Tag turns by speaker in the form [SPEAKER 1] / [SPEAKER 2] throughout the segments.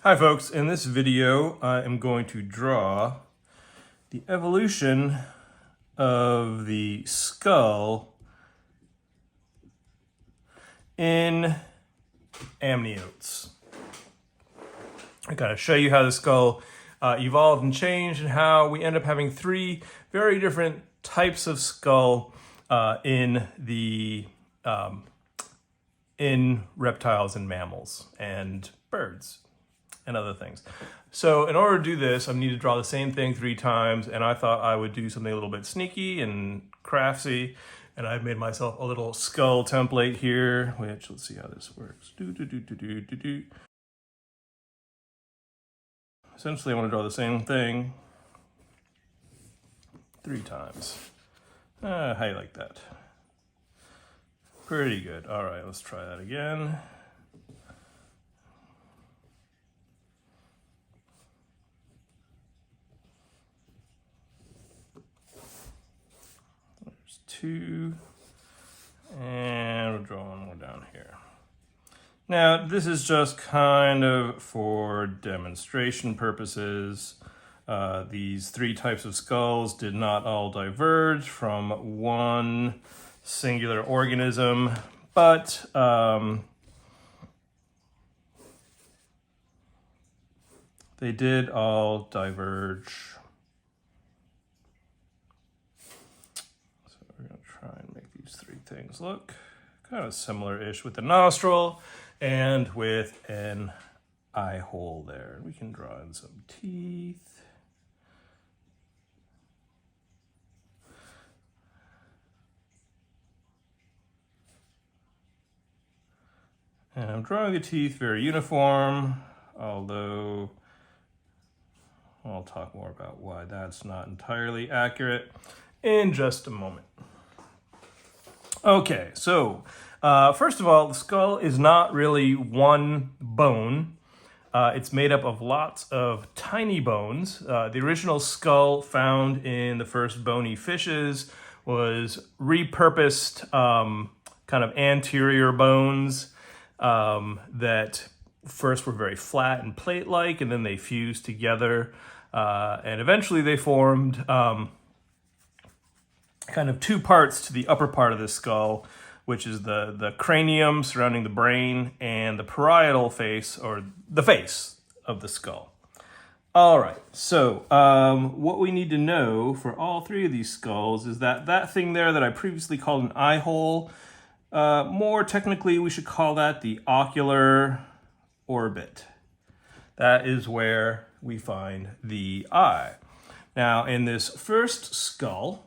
[SPEAKER 1] Hi folks, in this video I am going to draw the evolution of the skull in amniotes. I gotta show you how the skull evolved and changed and how we end up having three very different types of skull in reptiles and mammals and birds and other things. So in order to do this, I need to draw the same thing 3 times, and I thought I would do something a little bit sneaky and craftsy, and I've made myself a little skull template here, which, let's see how this works. Essentially, I want to draw the same thing 3 times. How do you like that? Pretty good. All right, let's try that again. There's 2, and we'll draw one more down here. Now, this is just kind of for demonstration purposes. These 3 types of skulls did not all diverge from one singular organism, but they did all diverge. So we're going to try and make these 3 things look kind of similar-ish with the nostril and with an eye hole there. We can draw in some teeth. And I'm drawing the teeth very uniform, although I'll talk more about why that's not entirely accurate in just a moment. Okay, so first of all, the skull is not really one bone. It's made up of lots of tiny bones. The original skull found in the first bony fishes was repurposed kind of anterior bones that first were very flat and plate-like, and then they fused together, and eventually they formed kind of 2 parts to the upper part of the skull, which is the cranium surrounding the brain and the parietal face, or the face of the skull. All right, so what we need to know for all 3 of these skulls is that thing there that I previously called an eye hole, more technically we should call that the ocular orbit. That is where we find the eye. Now, in this first skull,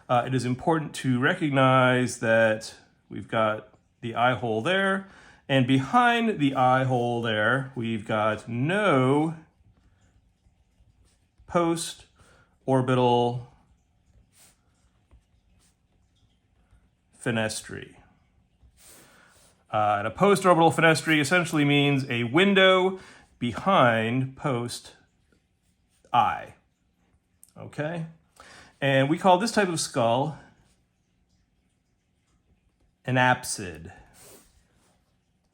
[SPEAKER 1] it is important to recognize that we've got the eye hole there, and behind the eye hole there, we've got no post-orbital fenestrae. And a post-orbital fenestrae essentially means a window behind post-eye. Okay? And we call this type of skull an anapsid.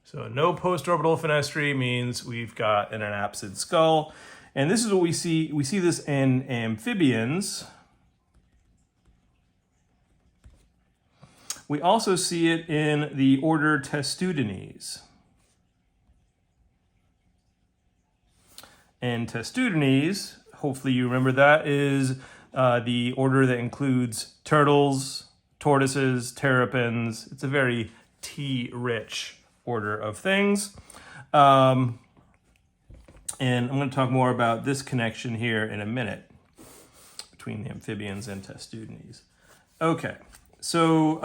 [SPEAKER 1] So no post-orbital fenestrae means we've got an anapsid skull. And this is what we see. We see this in amphibians. We also see it in the order Testudines. And Testudines, hopefully you remember that, is the order that includes turtles, tortoises, terrapins. It's a very tea-rich order of things. And I'm going to talk more about this connection here in a minute between the amphibians and Testudines. Okay, so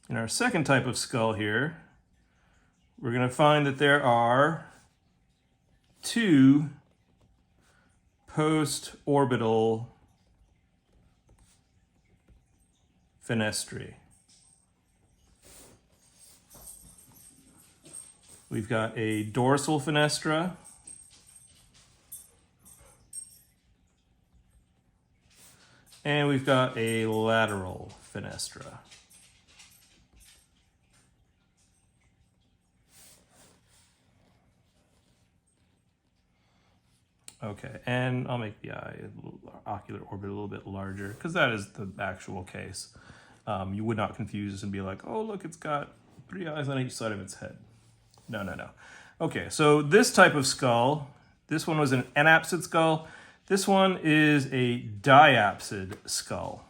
[SPEAKER 1] in our second type of skull here, we're going to find that there are 2 post-orbital fenestrae. We've got a dorsal fenestra and we've got a lateral fenestra. Okay, and I'll make the ocular orbit a little bit larger because that is the actual case. You would not confuse this and be like, oh, look, it's got 3 eyes on each side of its head. No, no, no. Okay, so this type of skull, this one was an anapsid skull. This one is a diapsid skull.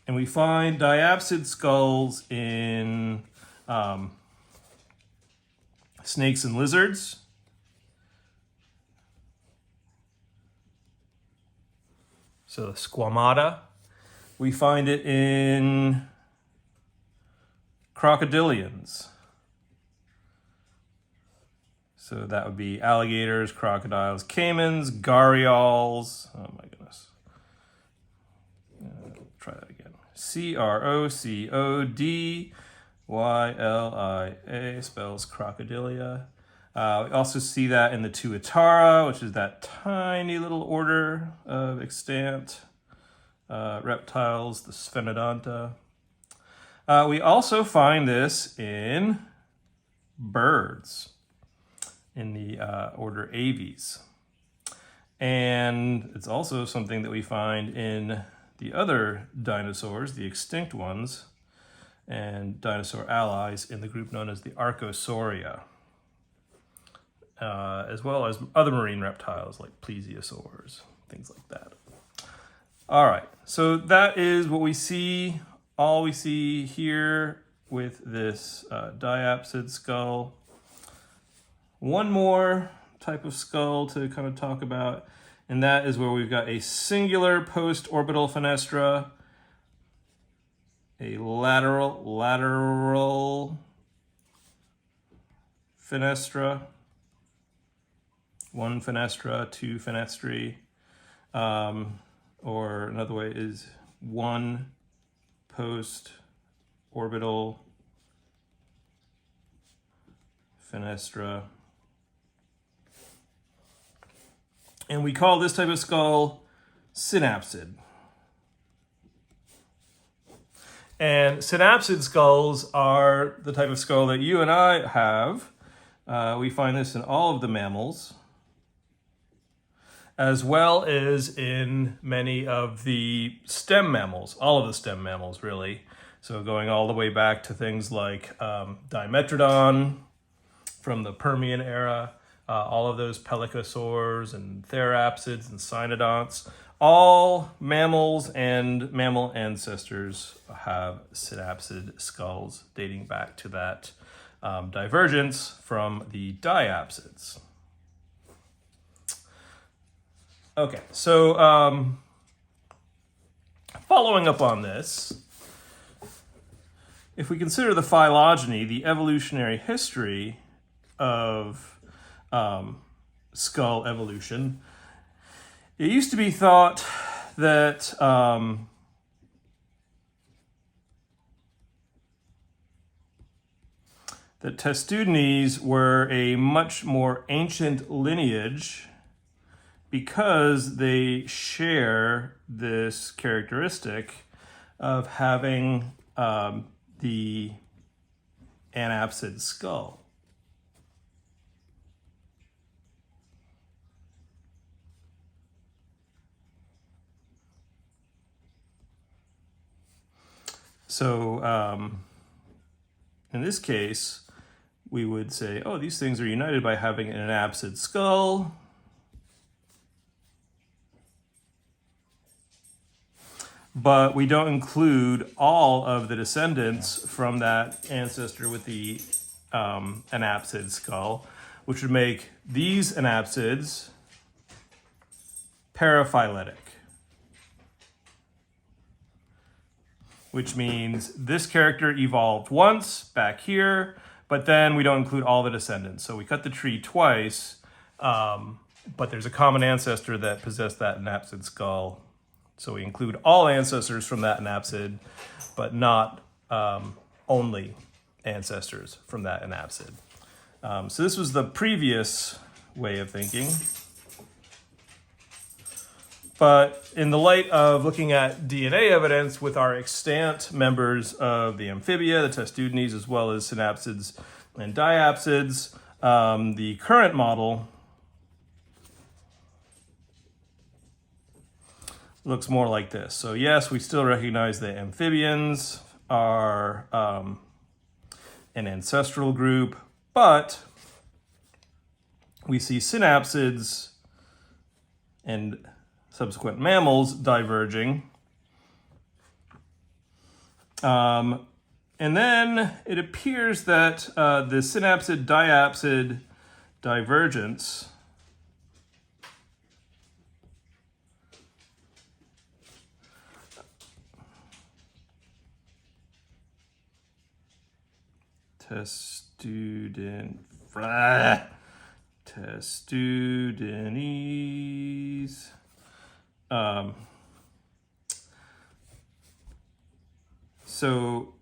[SPEAKER 1] And we find diapsid skulls in snakes and lizards. So squamata. We find it in crocodilians. So that would be alligators, crocodiles, caimans, gharials. Oh my goodness. Try that again. Crocodyllia spells crocodilia. We also see that in the tuatara, which is that tiny little order of extant reptiles, the sphenodonta. We also find this in birds, in the order Aves. And it's also something that we find in the other dinosaurs, the extinct ones, and dinosaur allies in the group known as the Archosauria, as well as other marine reptiles like plesiosaurs, things like that. All right, so that is what we see, all we see here with this diapsid skull. One more type of skull to kind of talk about, and that is where we've got a singular post-orbital fenestra, a lateral fenestra, one fenestra, two fenestri, or another way is one post-orbital fenestra. And we call this type of skull synapsid. And synapsid skulls are the type of skull that you and I have. We find this in all of the mammals, as well as in many of the stem mammals, all of the stem mammals, really. So going all the way back to things like Dimetrodon from the Permian era, all of those pelycosaurs and therapsids and cynodonts, all mammals and mammal ancestors have synapsid skulls dating back to that divergence from the diapsids. Okay, so following up on this, if we consider the phylogeny, the evolutionary history of skull evolution, it used to be thought that that testudines were a much more ancient lineage because they share this characteristic of having the anapsid skull. So in this case, we would say, oh, these things are united by having an anapsid skull. But we don't include all of the descendants from that ancestor with the anapsid skull, which would make these anapsids paraphyletic, which means this character evolved once back here, but then we don't include all the descendants. So we cut the tree twice, but there's a common ancestor that possessed that anapsid skull. So we include all ancestors from that anapsid, but not only ancestors from that anapsid. So this was the previous way of thinking. But in the light of looking at DNA evidence with our extant members of the amphibia, the testudines, as well as synapsids and diapsids, The current model looks more like this. So yes, we still recognize the amphibians are an ancestral group, but we see synapsids and subsequent mammals diverging. And then it appears that the synapsid-diapsid divergence Testudinese. So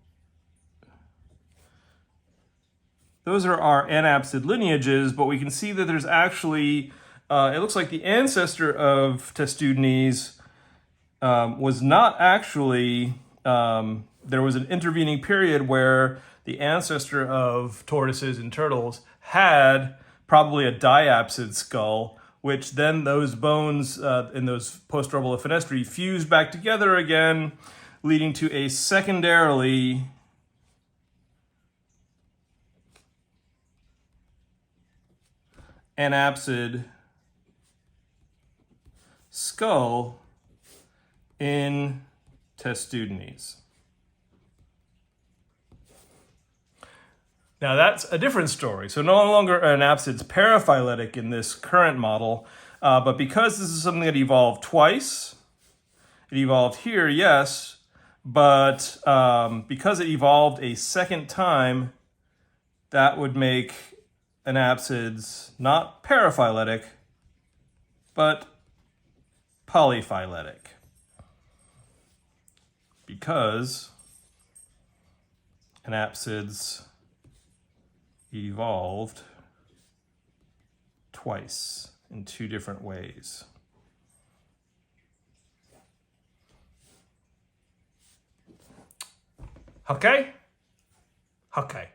[SPEAKER 1] those are our anapsid lineages, but we can see that there's actually, it looks like the ancestor of Testudinese was not actually, there was an intervening period where the ancestor of tortoises and turtles had probably a diapsid skull, which then those bones in those post-orbital fenestrae fused back together again, leading to a secondarily anapsid skull in Testudinese. Now that's a different story. So no longer are anapsids paraphyletic in this current model, but because this is something that evolved twice, it evolved here, yes, but because it evolved a second time, that would make anapsids not paraphyletic, but polyphyletic. Because anapsids evolved twice in two different ways. Okay? Okay.